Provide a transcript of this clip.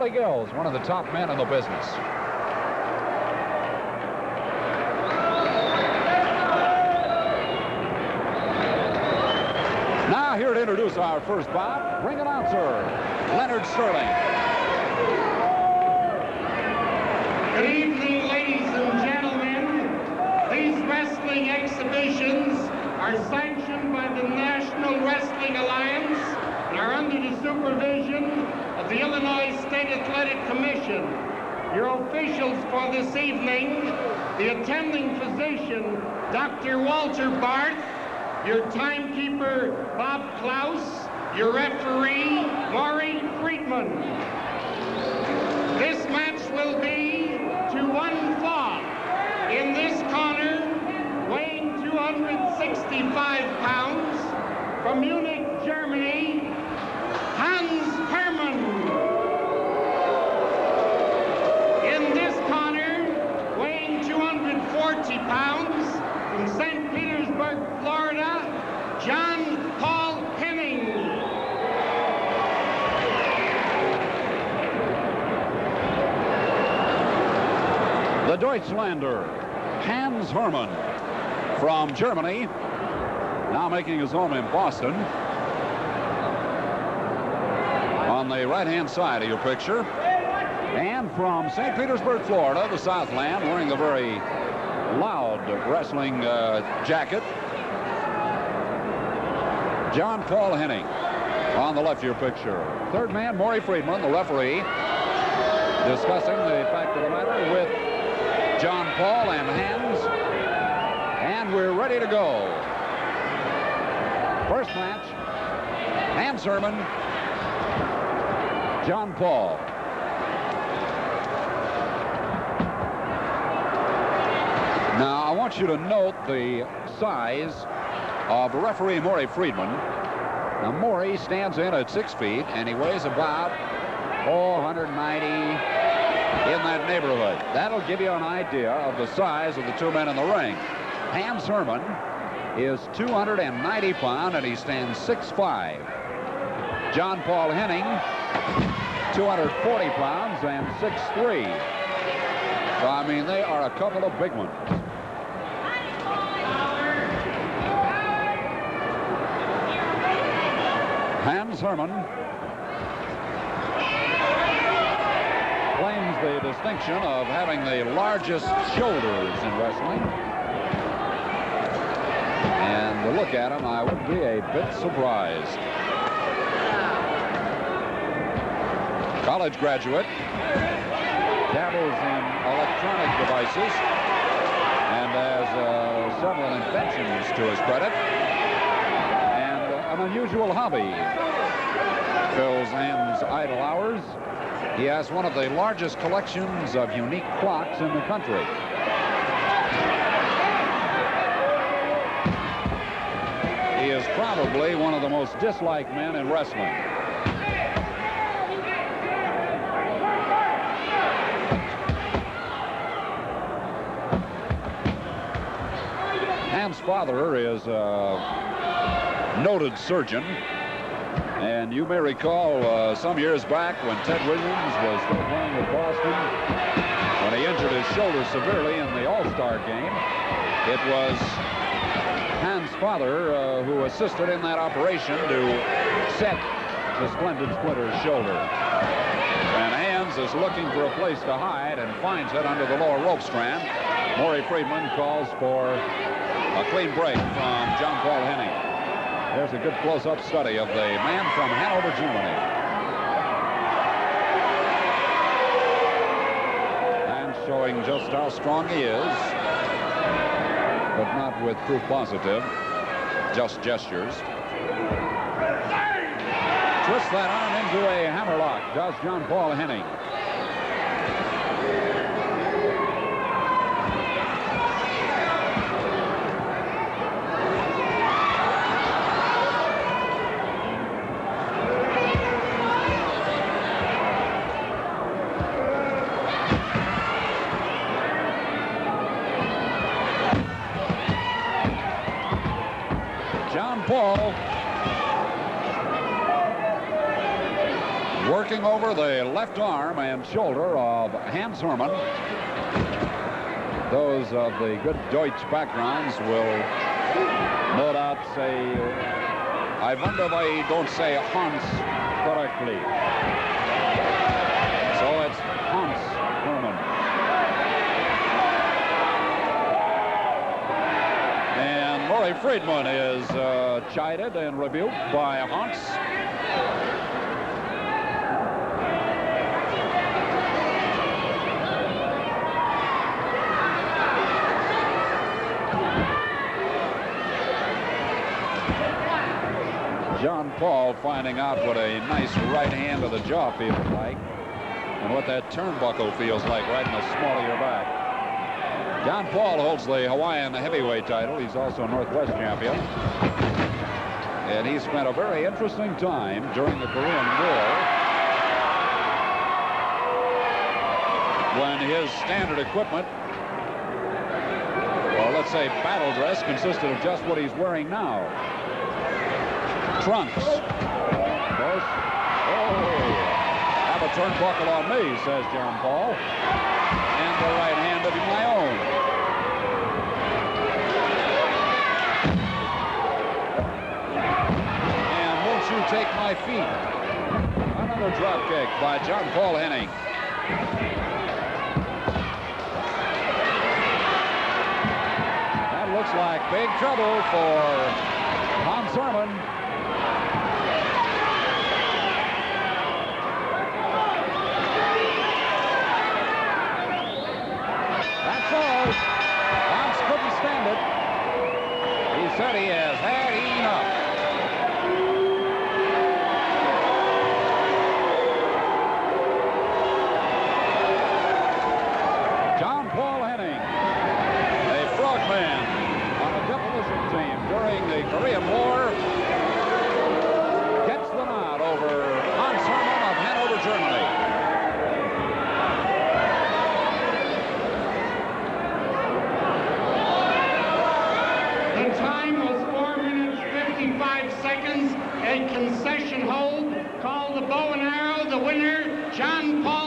Willie Gills, one of the top men in the business. Now here to introduce our first bout, ring announcer, Leonard Sterling. Good evening, ladies and gentlemen. These wrestling exhibitions are sanctioned by the National Wrestling Alliance and are under the supervision of the Illinois State Athletic Commission. Your officials for this evening, the attending physician, Dr. Walter Barth, your timekeeper, Bob Klaus, your referee, Maury Friedman. This match will be to one fall. In this corner, weighing 265 pounds, from Munich, Germany, Hermann. In this corner, weighing 240 pounds, from St. Petersburg, Florida, Paul Henning. The Deutschlander, Hans Hermann, from Germany, now making his home in Boston. On the right-hand side of your picture. And from St. Petersburg, Florida, the Southland, wearing the very loud wrestling jacket, John Paul Henning. On the left of your picture. Third man, Maury Friedman, the referee, discussing the fact of the matter with John Paul and Hans. And we're ready to go. First match, Hans Hermann, John Paul. Now, I want you to note the size of referee Maury Friedman. Now, Maury stands in at 6 feet, and he weighs about 490 in that neighborhood. That'll give you an idea of the size of the two men in the ring. Hans Hermann is 290 pounds, and he stands 6'5". John Paul Henning, 240 pounds and 6'3". So, I mean, they are a couple of big ones. Hans Hermann claims the distinction of having the largest shoulders in wrestling. And to look at him, I would be a bit surprised. College graduate, dabbles in electronic devices, and has several inventions to his credit. An unusual hobby fills Hans' idle hours. He has one of the largest collections of unique clocks in the country. He is probably one of the most disliked men in wrestling. Hans' father is noted surgeon, and you may recall some years back when Ted Williams was still playing with Boston, when he injured his shoulder severely in the All-Star game. It was Hans' father who assisted in that operation to set the splendid splinter's shoulder. And Hans is looking for a place to hide and finds it under the lower rope strand. Maury Friedman calls for a clean break from John Paul Henning. There's a good close-up study of the man from Hanover, Germany. And showing just how strong he is, but not with proof positive, just gestures. Twists that arm into a hammerlock, does John Paul Henning. Paul working over the left arm and shoulder of Hans Hermann. Those of the good Deutsch backgrounds will no doubt say, I wonder if I don't say Hans correctly. So it's Hans Hermann. And Murray Friedman is chided and rebuked by Hans. John Paul finding out what a nice right hand to the jaw feels like and what that turnbuckle feels like right in the small of your back. John Paul holds the Hawaiian heavyweight title. He's also a Northwest champion. And he spent a very interesting time during the Korean War when his standard equipment, or let's say battle dress, consisted of just what he's wearing now. Trunks. Of course. Oh, have a turnbuckle on me, says John Paul. And the right hand of my own. And won't you take my feet? Another drop kick by John Paul Henning. That looks like big trouble for Hans Hermann. Hans couldn't stand it. He said he has had enough. John Paul Henning, a frogman on a demolition team during the Korean War, gets the nod over Hans Hermann of Hanover, Germany. A concession hold called the bow and arrow. The winner, John Paul